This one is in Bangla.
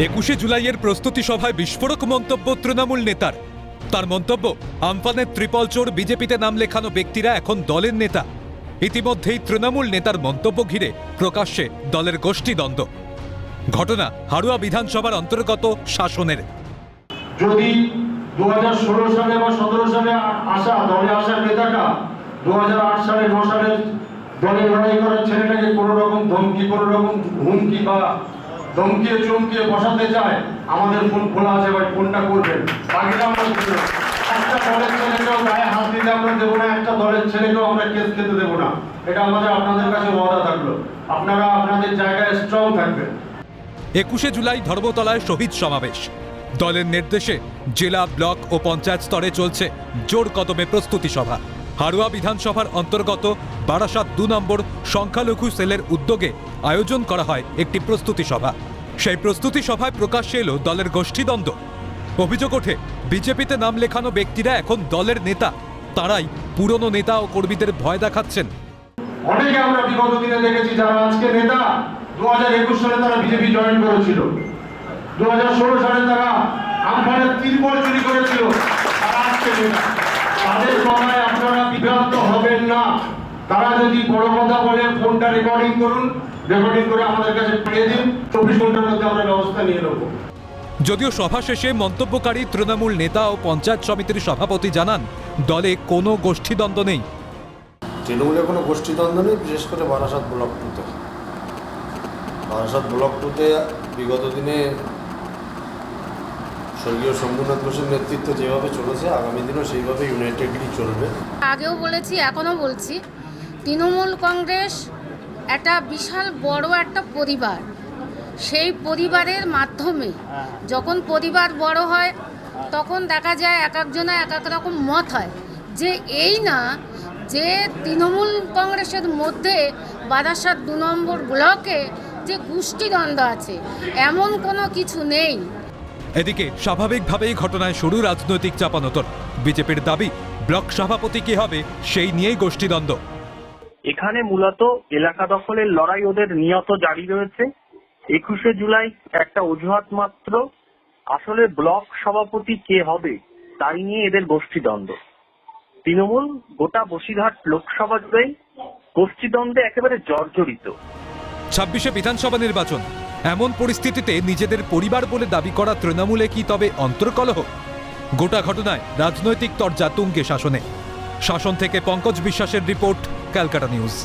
21শে জুলাইয়ের প্রস্তুতি সভায় বিস্ফোরক মন্তব্য তৃণমূল নেতার। তার মন্তব্য, আমফানের ত্রিপল চোর বিজেপিতে নাম লেখানো ব্যক্তিরা এখন দলের নেতা। ইতিমধ্যেই তৃণমূল নেতার মন্তব্য ঘিরে প্রকাশ্যে দলের গোষ্ঠীদ্বন্দ্ব। ঘটনা হাড়ুয়া বিধানসভার অন্তর্গত শাসনের। যদি 2016 সালে বা 17 সালে দলে আসার নেতাটা 2008 সালে 9 সালে দলে লড়াই করার ছেলেটাকে কোনো রকম ধমকি, কোনো রকম হুমকি বা ধমকিয়ে চমকিয়ে বসাতে চায়, আমাদের ফোন খোলা আছে, ভাই ফোনটা করবেন। বাকিটা আমরা একটা দলের ছেলেকেও গায়ে হাত দিতে আমরা দেবো না, একটা দলের ছেলেকেও আমরা কেস খেতে দেবো না। এটা আমাদের আপনাদের কাছে ওয়াদা থাকলো, আপনারা আপনাদের জায়গায় স্ট্রং থাকবেন। 21শে জুলাই ধর্মতলায় শহীদ সমাবেশ। দলের নির্দেশে জেলা, ব্লক ও পঞ্চায়েত স্তরে চলছে জোর কদমে প্রস্তুতি সভা। হাড়ুয়া বিধানসভার অন্তর্গত বারাসাত 2 নম্বর সংখ্যালঘু সেলের উদ্যোগে আয়োজন করা হয় একটি প্রস্তুতি সভা। সেই প্রস্তুতি সভায় প্রকাশ্যে এলো দলের গোষ্ঠীদ্বন্দ্ব। অভিযোগ ওঠে, বিজেপিতে নাম লেখানো ব্যক্তিরা এখন দলের নেতা, তারাই পুরনো নেতা ও কর্মীদের ভয় দেখাচ্ছেন। অনেকে আমরা বিগত দিনে দেখেছি যারা আজকে নেতা, 2021 সালে তারা বিজেপি জয়েন করেছিল, 2016 সালে তারা আমফানের ত্রিপল চুরি করেছিল, তারা আজকে নেতা। তাদের কথায় আপনারা বিভ্রান্ত হবেন না। তারা যদি বড় কথা বলে ফোনটা রেকর্ডিং করুন, রেকর্ডিং করে আমাদের কাছে পাঠিয়ে দিন, 24 ঘন্টার মধ্যে আমরা ব্যবস্থা নিয়ে নেব। যদিও সভা শেষে মন্তব্যকারী তৃণমূল নেতা ও পঞ্চায়েত সমিতির সভাপতি জানান, দলে কোনো গোষ্ঠীদ্বন্দ্ব নেই। তৃণমূলের কোনো গোষ্ঠীদ্বন্দ্ব নেই, বিশেষ করে বারাসাত ব্লক 2-তে। বারাসাত ব্লক 2-তে বিগত দিনে স্বর্গীয় শম্ভুনাথ ঘোষের নেতৃত্বে যেভাবে চলেছে, আগামী দিনও সেইভাবে ইউনাইটেডলি চলবে। আগেও বলেছি, এখনও বলছি, তৃণমূল কংগ্রেস একটা বিশাল বড় একটা পরিবার। সেই পরিবারের মাধ্যমে যখন পরিবার বড় হয়, তখন দেখা যায় এক একজনের এক এক রকম মত হয়, যে এই না যে তৃণমূল কংগ্রেসের মধ্যে বারাসাত 2 নম্বর ব্লকে যে গোষ্ঠীদ্বন্দ্ব আছে, এমন কোনো কিছু নেই। এদিকে স্বাভাবিকভাবেই ঘটনায় শুরু রাজনৈতিক চাপানোতর। বিজেপির দাবি, ব্লক সভাপতি কি হবে সেই নিয়েই গোষ্ঠীদ্বন্দ্ব। এখানে মূলত এলাকা দখলের লড়াই ওদের নিয়ত জারি রয়েছে। 21শে জুলাই একটা অজুহাত মাত্র। আসলে ব্লক সভাপতি কে হবে তাই নিয়ে এদের গোষ্ঠীদ্বন্দ্ব। তৃণমূল গোটা বসিরহাট লোকসভা জুড়েই গোষ্ঠীদ্বন্দ্বে একেবারে জর্জরিত। 26শে বিধানসভা নির্বাচন, এমন পরিস্থিতিতে নিজেদের পরিবার বলে দাবি করা তৃণমূলে কি তবে অন্তর্কলহ? গোটা ঘটনায় রাজনৈতিক তরজা তুঙ্গে শাসনে। শাসন থেকে পঙ্কজ বিশ্বাসের রিপোর্ট, ক্যালকাটা নিউজ।